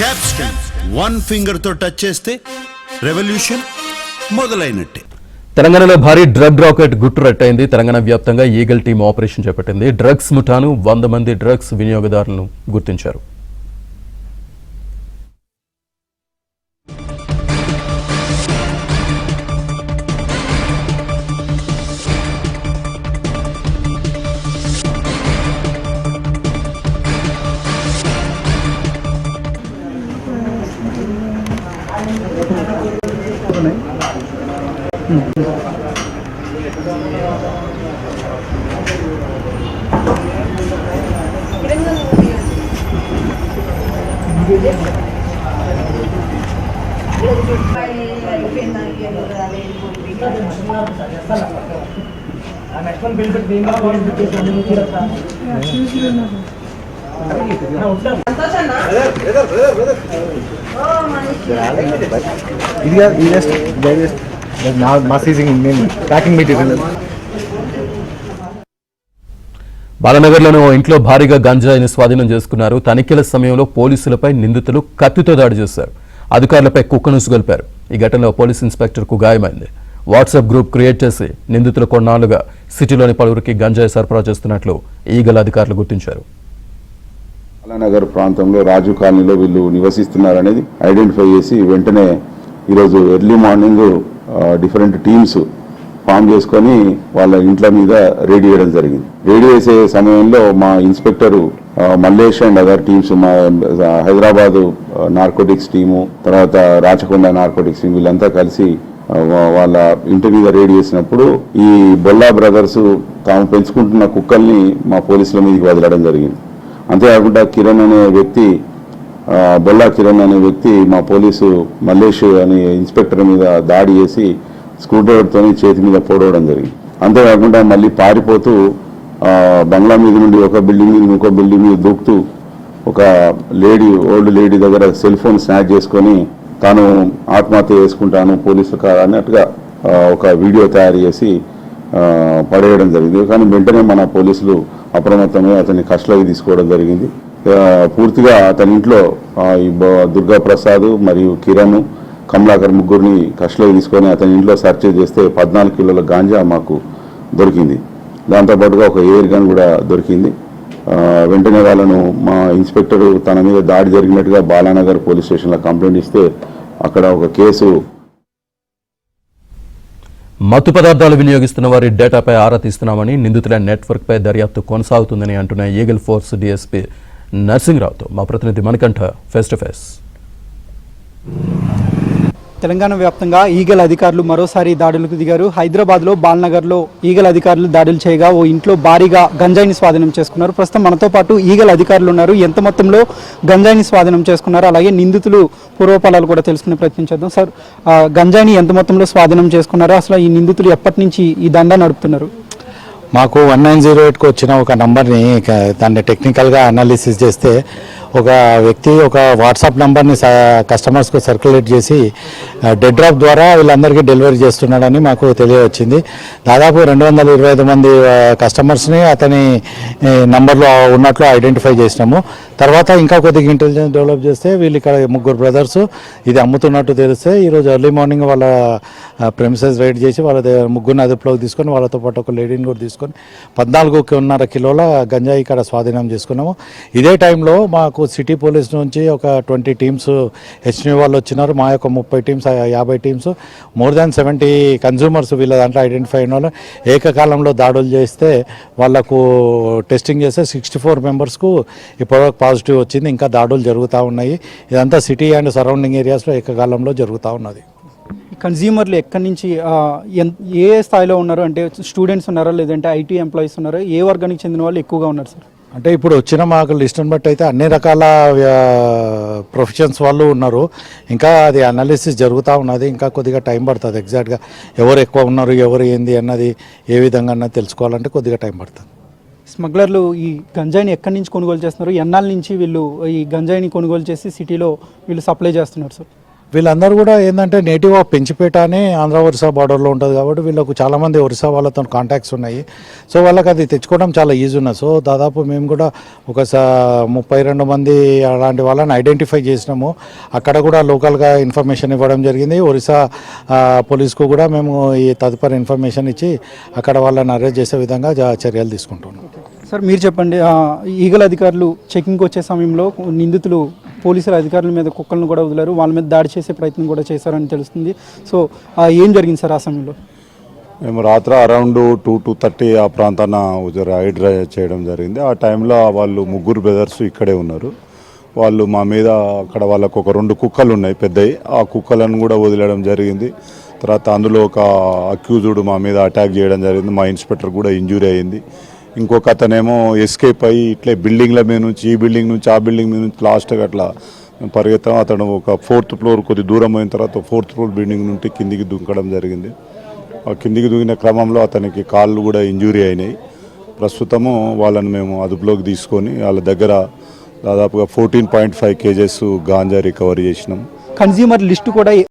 Capston one finger తో touch చేస్తే revolution మొదలైనట్టే. తెలంగాణలో భారీ డ్రగ్ రాకెట్ గుట్టురట్టయింది. తెలంగాణ వ్యాప్తంగా ఈగల్ టీం ఆపరేషన్ చేపట్టింది. డ్రగ్స్ ముఠాను 100 మంది డ్రగ్స్ వినియోగదారులను గుర్తించారు. బాలనగర్లోని ఓ ఇంట్లో భారీగా గంజాయిని స్వాధీనం చేసుకున్నారు. తనిఖీల సమయంలో పోలీసులపై నిందితులు కత్తితో దాడి చేశారు. అధికారులపై కుక్కనుసు గొల్పారు. ఈ ఘటనలో పోలీస్ ఇన్స్పెక్టర్కు గాయమైంది. వాట్సాప్ గ్రూప్ క్రియేట్ చేసి నిందితులు కొన్నాళ్లుగా సిటీలోని పలువురికి గంజాయి సరఫరా చేస్తున్నట్లు ఈగల్ అధికారులు గుర్తించారు. బాలనగర్ ప్రాంతంలో రాజు కాలనీలో వీళ్ళు నివసిస్తున్నారనేది ఐడెంటిఫై చేసి వెంటనే ఈరోజు early morning different teams form చేసుకొని వాళ్ళ ఇంట్ల మీద రేడ్ చేయడం జరిగింది. రేడ్ చేసే సమయంలో మా inspector Mallesh and other teams, మా హైదరాబాద్ నార్కోటిక్స్ టీము, తర్వాత రాచకొండ నార్కోటిక్స్ టీం, వీళ్ళంతా కలిసి వాళ్ళ ఇంటి మీద రేడ్ చేసినప్పుడు ఈ బొల్లా బ్రదర్స్ తాము పెంచుకుంటున్న కుక్కల్ని మా పోలీసుల మీదకి వదలడం జరిగింది. అంతేకాకుండా కిరణ్ అనే వ్యక్తి, బొల్లా కిరణ్ అనే వ్యక్తి మా పోలీసు మల్లేష్ అనే ఇన్స్పెక్టర్ మీద దాడి చేసి స్క్రూ డ్రైవర్తో చేతి మీద పోడవడం జరిగింది. అంతేకాకుండా మళ్ళీ పారిపోతూ బంగ్లా మీద నుండి ఒక బిల్డింగ్ మీద ఇంకో బిల్డింగ్ మీద దూకుతూ ఒక ఓల్డ్ లేడీ దగ్గర సెల్ ఫోన్ స్నాచ్ చేసుకొని తాను ఆత్మహత్య చేసుకుంటాను పోలీసులు అన్నట్టుగా ఒక వీడియో తయారు చేసి పడేయడం జరిగింది. కానీ వెంటనే మన పోలీసులు అప్రమత్తమై అతన్ని కస్టడీకి తీసుకోవడం జరిగింది. పూర్తిగా అతని ఇంట్లో ఈ దుర్గా ప్రసాద్ మరియు కిరణ్, కమలాకర్ ముగ్గురిని కస్టడీకి తీసుకొని అతని ఇంట్లో సెర్చ్ చేస్తే 14 కిలోల గాంజా మాకు దొరికింది. దాంతోపాటుగా ఒక ఎయిర్ గన్ కూడా దొరికింది. వెంటనే వాళ్ళను మా ఇన్స్పెక్టర్ తన మీద దాడి జరిగినట్టుగా బాలానగర్ పోలీస్ స్టేషన్లో కంప్లైంట్ ఇస్తే అక్కడ ఒక కేసు. మత్తు పదార్థాలు వినియోగిస్తున్న వారి డేటాపై ఆరా తీస్తున్నామని, నిందితుల నెట్వర్క్పై దర్యాప్తు కొనసాగుతుందని అంటున్న ఈగల్ ఫోర్స్ డీఎస్పీ నర్సింగ్రావుతో మా ప్రతినిధి Manikanta face to face. Telangana వ్యాప్తంగా ఈగల్ అధికారులు మరోసారి దాడులకు దిగారు. హైదరాబాద్లో బాల్నగర్లో ఈగల్ అధికారులు దాడులు చేయగా ఓ ఇంట్లో భారీగా గంజాయిని స్వాధీనం చేసుకున్నారు. ప్రస్తుతం మనతో పాటు ఈగల్ అధికారులు ఉన్నారు. ఎంత మొత్తంలో గంజాయిని స్వాధీనం చేసుకున్నారు, అలాగే నిందితులు పూర్వపరాలు కూడా తెలుసుకునే ప్రయత్నం చేద్దాం. సార్, గంజాయిని ఎంత మొత్తంలో స్వాధీనం చేసుకున్నారు, అసలు ఈ నిందితులు ఎప్పటి నుంచి ఈ దందా నడుపుతున్నారు? మాకు 1908కు వచ్చిన ఒక నంబర్ని దాన్ని టెక్నికల్గా అనాలిసిస్ చేస్తే ఒక వ్యక్తి ఒక వాట్సాప్ నంబర్ని కస్టమర్స్కు సర్క్యులేట్ చేసి డెడ్ డ్రాప్ ద్వారా వీళ్ళందరికీ డెలివరీ చేస్తున్నాడని మాకు తెలియవచ్చింది. దాదాపు 225 మంది కస్టమర్స్ని అతని నంబర్లో ఉన్నట్లు ఐడెంటిఫై చేసినాము. తర్వాత ఇంకా కొద్దిగా ఇంటెలిజెన్స్ డెవలప్ చేస్తే వీళ్ళు ఇక్కడ 3 బ్రదర్స్ ఇది అమ్ముతున్నట్టు తెలిస్తే ఈరోజు ఎర్లీ మార్నింగ్ వాళ్ళ ప్రెమిసెస్ రైడ్ చేసి వాళ్ళ 3 అదుపులోకి తీసుకొని వాళ్ళతో పాటు ఒక లేడీని కూడా తీసుకొని 14.5 కిలోల గంజాయి ఇక్కడ స్వాధీనం చేసుకున్నాము. ఇదే టైంలో మాకు సిటీ పోలీస్ నుంచి ఒక 20 టీమ్స్ హెచ్ని వాళ్ళు వచ్చినారు. మా యొక్క 30 teams 50 teams more than 70 consumers వీళ్ళ దాంట్లో ఐడెంటిఫై అయిన వాళ్ళు ఏకకాలంలో దాడులు చేస్తే వాళ్ళకు టెస్టింగ్ చేస్తే 64 మెంబర్స్కు ఇప్పటివరకు పాజిటివ్ వచ్చింది. ఇంకా దాడులు జరుగుతూ ఉన్నాయి. ఇదంతా సిటీ అండ్ సరౌండింగ్ ఏరియాస్లో ఏకకాలంలో జరుగుతూ ఉన్నది. కన్జ్యూమర్లు ఎక్కడి నుంచి ఏ స్థాయిలో ఉన్నారు, అంటే స్టూడెంట్స్ ఉన్నారా లేదంటే ఐటీ ఎంప్లాయీస్ ఉన్నారా, ఏ వర్గానికి చెందిన వాళ్ళు ఎక్కువగా ఉన్నారు సార్? అంటే ఇప్పుడు వచ్చిన మాకు లిస్టుని బట్టి అయితే అన్ని రకాల ప్రొఫెషన్స్ వాళ్ళు ఉన్నారు. ఇంకా అది అనాలిసిస్ జరుగుతూ ఉన్నది. ఇంకా కొద్దిగా టైం పడుతుంది. ఎగ్జాక్ట్గా ఎవరు ఎక్కువ ఉన్నారు, ఎవరు ఏంది అన్నది ఏ విధంగా అన్నది తెలుసుకోవాలంటే కొద్దిగా టైం పడుతుంది. స్మగ్లర్లు ఈ గంజాయిని ఎక్కడి నుంచి కొనుగోలు చేస్తున్నారు, ఎన్నాళ్ళ నుంచి వీళ్ళు ఈ గంజాయిని కొనుగోలు చేసి సిటీలో వీళ్ళు సప్లై చేస్తున్నారు సార్? వీళ్ళందరూ కూడా ఏంటంటే నేటివ్ ఆఫ్ పెంచిపేట అని ఆంధ్ర ఒరిస్సా బార్డర్లో ఉంటుంది కాబట్టి వీళ్ళకు చాలామంది ఒరిస్సా వాళ్ళతో కాంటాక్ట్స్ ఉన్నాయి. సో వాళ్ళకి అది తెచ్చుకోవడం చాలా ఈజీ ఉన్నది. సో దాదాపు మేము కూడా ఒక 32 మంది అలాంటి వాళ్ళని ఐడెంటిఫై చేసినాము. అక్కడ కూడా లోకల్గా ఇన్ఫర్మేషన్ ఇవ్వడం జరిగింది. ఒరిస్సా పోలీస్కు కూడా మేము ఈ తదుపరి ఇన్ఫర్మేషన్ ఇచ్చి అక్కడ వాళ్ళని అరెస్ట్ చేసే విధంగా చర్యలు తీసుకుంటున్నాం. సార్ మీరు చెప్పండి, ఈగల అధికారులు చెకింగ్కి వచ్చే సమయంలో నిందితులు పోలీసుల అధికారుల మీద కుక్కలను కూడా వదిలారు, వాళ్ళ మీద దాడి చేసే ప్రయత్నం కూడా చేశారని తెలుస్తుంది. సో ఏం జరిగింది సార్ ఆ సమయంలో? మేము రాత్రి అరౌండ్ 2-2:30 ఆ ప్రాంతాన రైడ్ చేయడం జరిగింది. ఆ టైంలో వాళ్ళు ముగ్గురు బ్రదర్స్ ఇక్కడే ఉన్నారు. వాళ్ళు మా మీద అక్కడ వాళ్ళకు ఒక 2 కుక్కలు ఉన్నాయి పెద్దవి, ఆ కుక్కలను కూడా వదిలేయడం జరిగింది. తర్వాత అందులో ఒక అక్యూజుడ్ మా మీద అటాక్ చేయడం జరిగింది. మా ఇన్స్పెక్టర్ కూడా ఇంజూరీ అయింది. ఇంకొక అతనేమో ఎస్కేప్ అయ్యి ఇట్లే బిల్డింగ్ల మీద నుంచి ఈ బిల్డింగ్ నుంచి ఆ బిల్డింగ్ మీద నుంచి లాస్ట్గా అట్లా పరిగెత్తాం. అతను ఒక 4th ఫ్లోర్ కొద్ది దూరం అయిన తర్వాత 4th ఫ్లోర్ బిల్డింగ్ నుండి కిందికి దుంకడం జరిగింది. ఆ కిందికి దూకిన క్రమంలో అతనికి కాళ్ళు కూడా ఇంజూరీ అయినాయి. ప్రస్తుతము వాళ్ళని మేము అదుపులోకి తీసుకొని వాళ్ళ దగ్గర దాదాపుగా 14.5 kgs గాంజా రికవరీ చేసినాం. కన్జ్యూమర్ లిస్టు కూడా